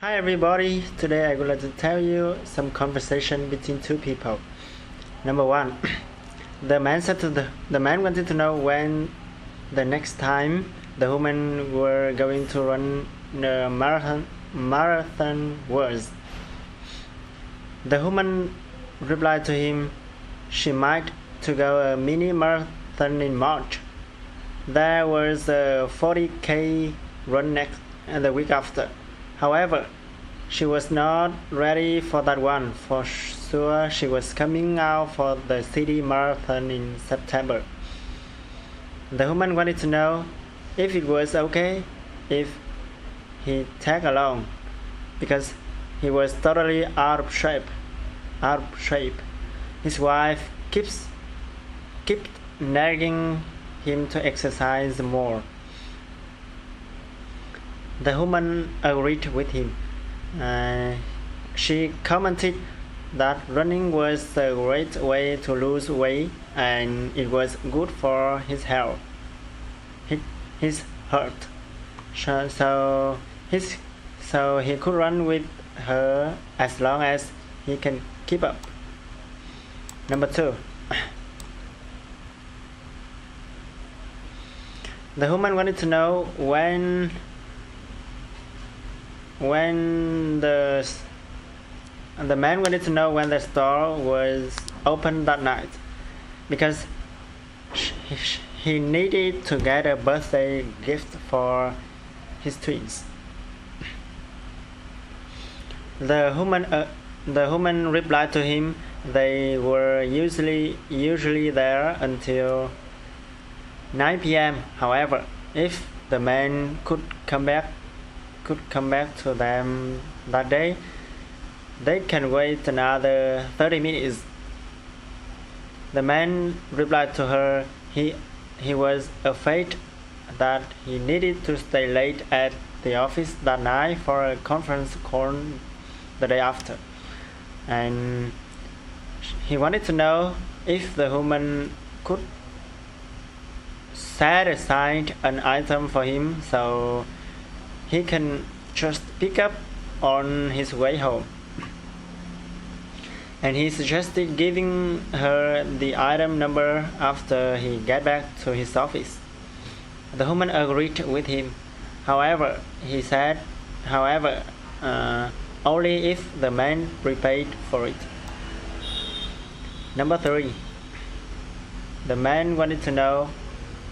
Hi everybody, today I would like to tell you some conversation between two people. Number one, the man wanted to know when the next time the woman were going to run the marathon was. The woman replied to him, she might to go a mini marathon in March. There was a 40k run next and the week after. However, she was not ready for that one. For sure, she was coming out for the city marathon in September. The woman wanted to know if it was okay if he tag along, because he was totally out of shape. His wife kept nagging him to exercise more. The woman agreed with him. She commented that running was a great way to lose weight and it was good for his health. His heart. So he could run with her as long as he can keep up. Number two. The woman wanted to know when the man wanted to know when the store was open that night, because he needed to get a birthday gift for his twins. The woman replied to him they were usually there until 9 p.m. However, if the man could come back to them that day, they can wait another 30 minutes. The man replied to her he was afraid that he needed to stay late at the office that night for a conference call the day after, and he wanted to know if the woman could set aside an item for him so he can just pick up on his way home. And he suggested giving her the item number after he got back to his office. The woman agreed with him. However, he said, only if the man prepaid for it. Number three. The man wanted to know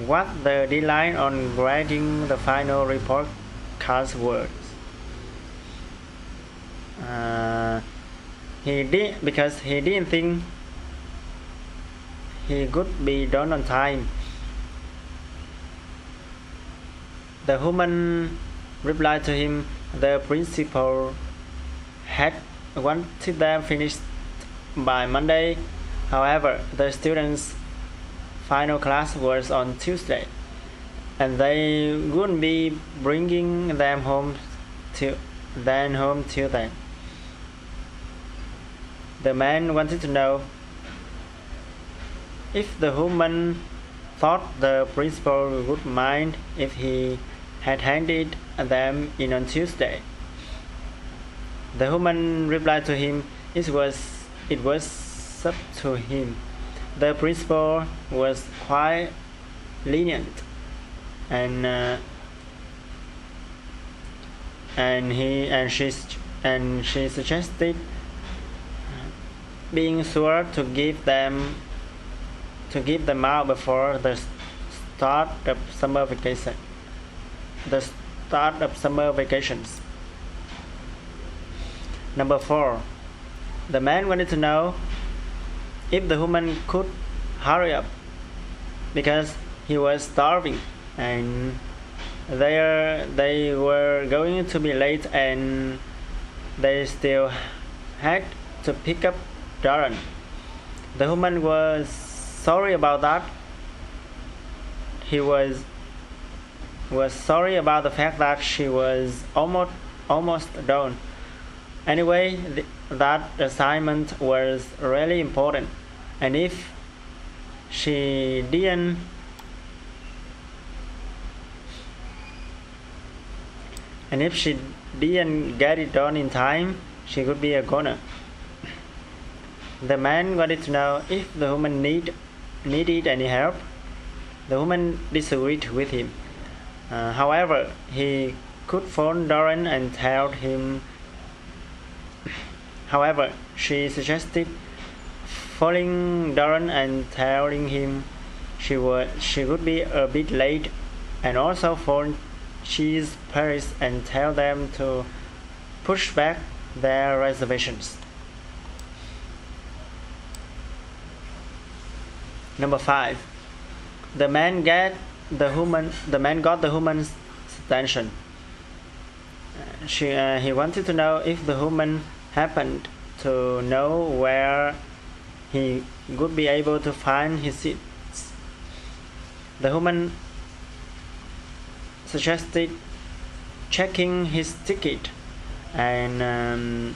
what the deadline on grading the final report cards was. Because he didn't think he could be done on time. The woman replied to him the principal had wanted them finished by Monday. However, the students' final class was on Tuesday, and they wouldn't be bringing them home till then. The man wanted to know if the woman thought the principal would mind if he had handed them in on Tuesday. The woman replied to him it was up to him. The principal was quite lenient, and she suggested being sure to give them out before the start of summer vacations. Number four. The man wanted to know if the woman could hurry up because he was starving and they were going to be late and they still had to pick up Darren. The woman was sorry about that. He was sorry about the fact that she was almost done. Anyway, that assignment was really important, and if she didn't And if she didn't get it done in time, she could be a goner. The man wanted to know if the woman needed any help. The woman disagreed with him. However, he could phone Doran and tell him. However, she suggested phoning Doran and telling him she would be a bit late, and also phone Cheese Paris and tell them to push back their reservations. Number 5. The man got the woman's attention. He wanted to know if the woman happened to know where he would be able to find his seats. The woman suggested checking his ticket, and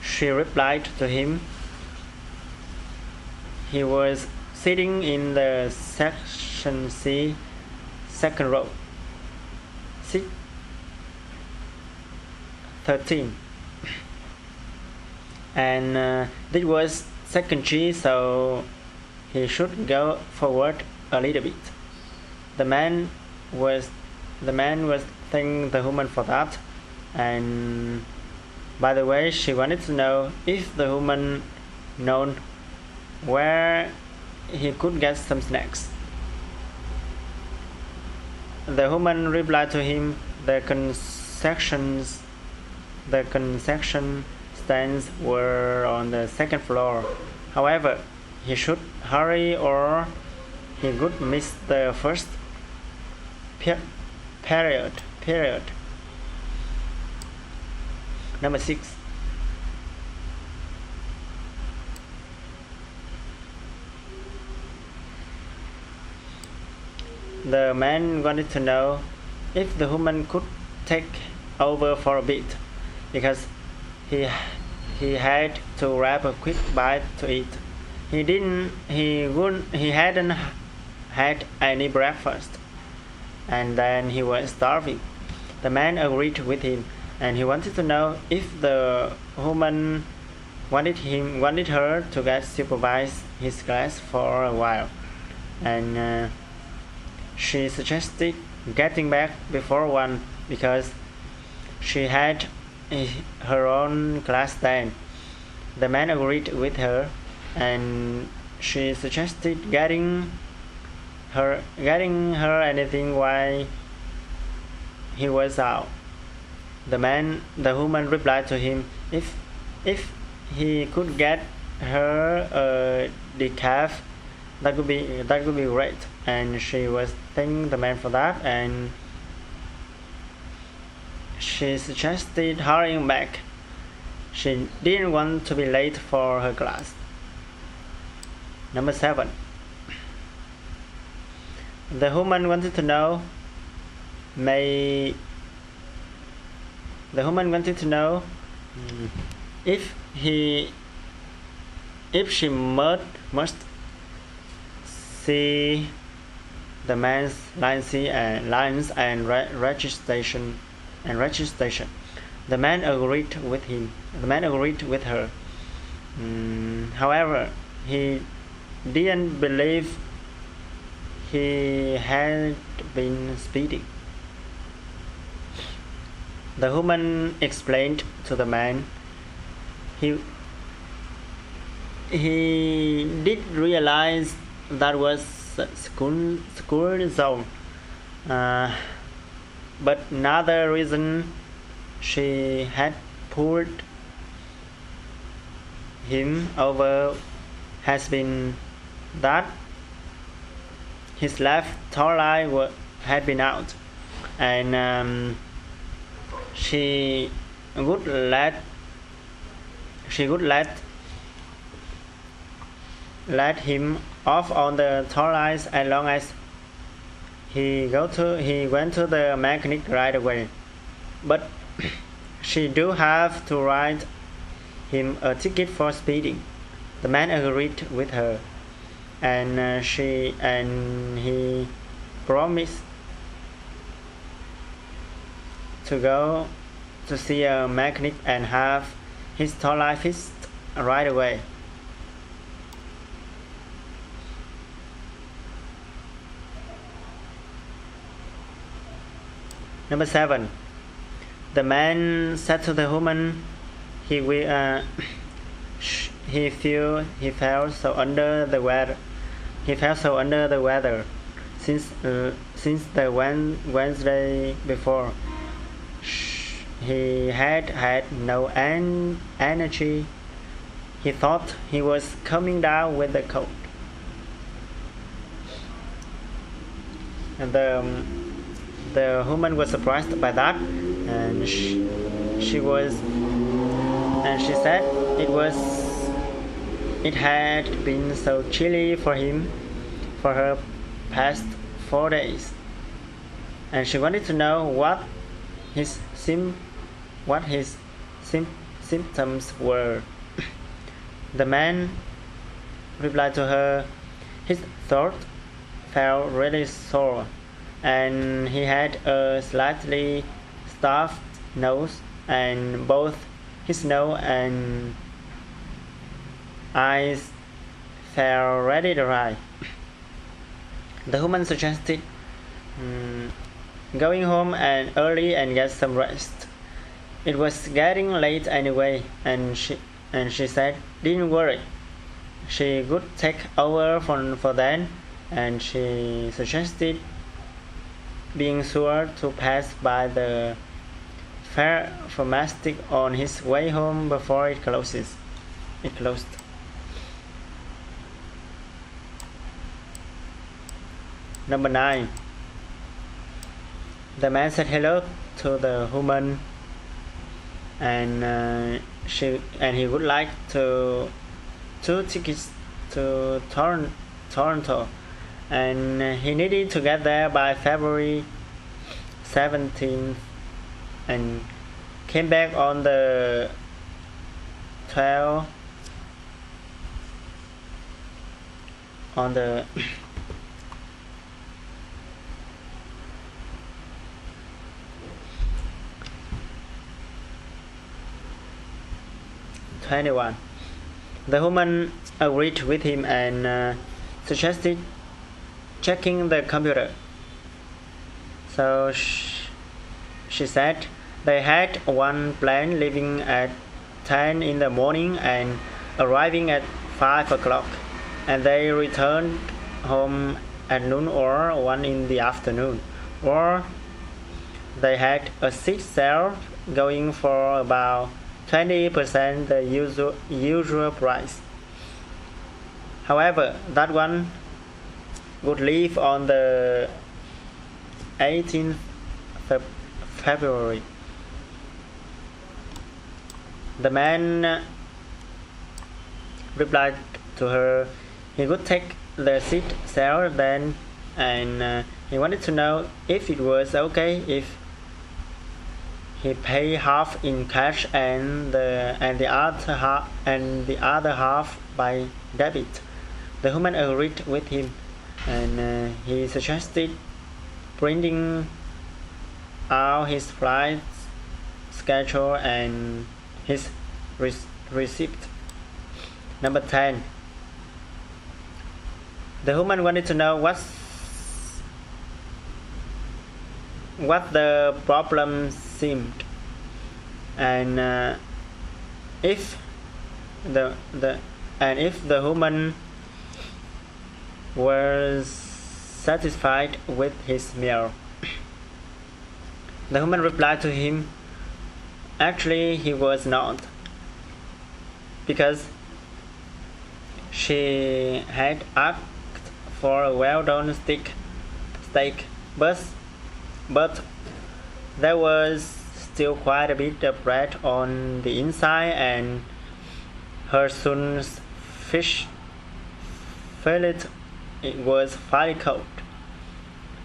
she replied to him. He was sitting in the section C, second row, seat 13, and this was second G, so he should go forward a little bit. The man was thanking the woman for that, and by the way, she wanted to know if the woman known where he could get some snacks. The woman replied to him, the concession stands were on the second floor. However, he should hurry or he would miss the first period. Number 6. The man wanted to know if the woman could take over for a bit, because he had to grab a quick bite to eat. He hadn't had any breakfast, and then he was starving. The man agreed with him, and he wanted to know if the woman wanted her to get supervise his class for a while, and she suggested getting back before 1 because she had her own class then. The man agreed with her, and she suggested getting her anything while he was out. The woman replied to him if he could get her a decaf, that would be great, and she was thanking the man for that, and she suggested hurrying back. She didn't want to be late for her class. Number 7. The woman wanted to know if she must see the man's lines and registration. The man agreed with her. However, he didn't believe he had been speeding. The woman explained to the man he did realize that was school zone, but another reason she had pulled him over has been that his left thorax had been out, and she would let him off on the thorax as long as he went to the mechanic right away. But she do have to write him a ticket for speeding. The man agreed with her, and he promised to go to see a mechanic and have his TOEIC fixed right away. Number 7. The man said to the woman, he felt so under the weather. He felt so under the weather since the Wednesday before. He had no energy. He thought he was coming down with the cold. And the woman was surprised by that, and she said it had been so chilly for her past 4 days, and she wanted to know what his symptoms were. The man replied to her, his throat felt really sore, and he had a slightly stuffed nose, and both his nose and eyes felt really dry. The woman suggested going home early and get some rest. It was getting late anyway, and she said, "Didn't worry, she would take over for then," and she suggested being sure to pass by the pharmacy on his way home before it closed. Number 9. The man said hello to the woman, and he would like two tickets to Toronto, and he needed to get there by February 17th, and came back on the 12th. On the 21. The woman agreed with him and suggested checking the computer. So she said they had one plane leaving at 10 in the morning and arriving at 5 o'clock, and they returned home at noon or 1 in the afternoon, or they had a seat sale going for about 20% the usual price. However, that one would leave on the 18th February. The man replied to her he would take the seat sale then, and he wanted to know if it was okay if he paid half in cash and the other half by debit. The woman agreed with him, and he suggested printing out his flight schedule and his receipt. Number 10. The woman wanted to know what the problem seemed, and if the woman was satisfied with his meal. The woman replied to him, actually he was not, because she had asked for a well-done steak, but there was still quite a bit of bread on the inside, and her son's fish fillet was fairly cold.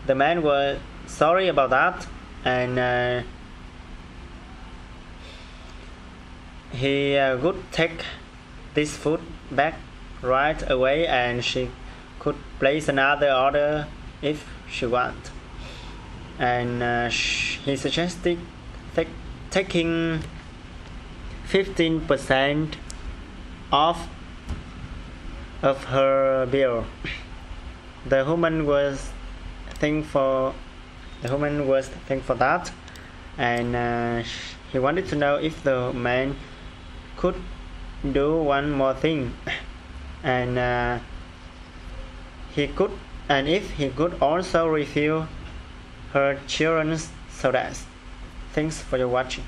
The man was sorry about that, and he would take this food back right away, and she could place another order if she wanted. And he suggested taking 15% off of her bill. The woman was thankful for that, and he wanted to know if the man could do one more thing, and if he could also refill her children's sodas. Thanks for your watching.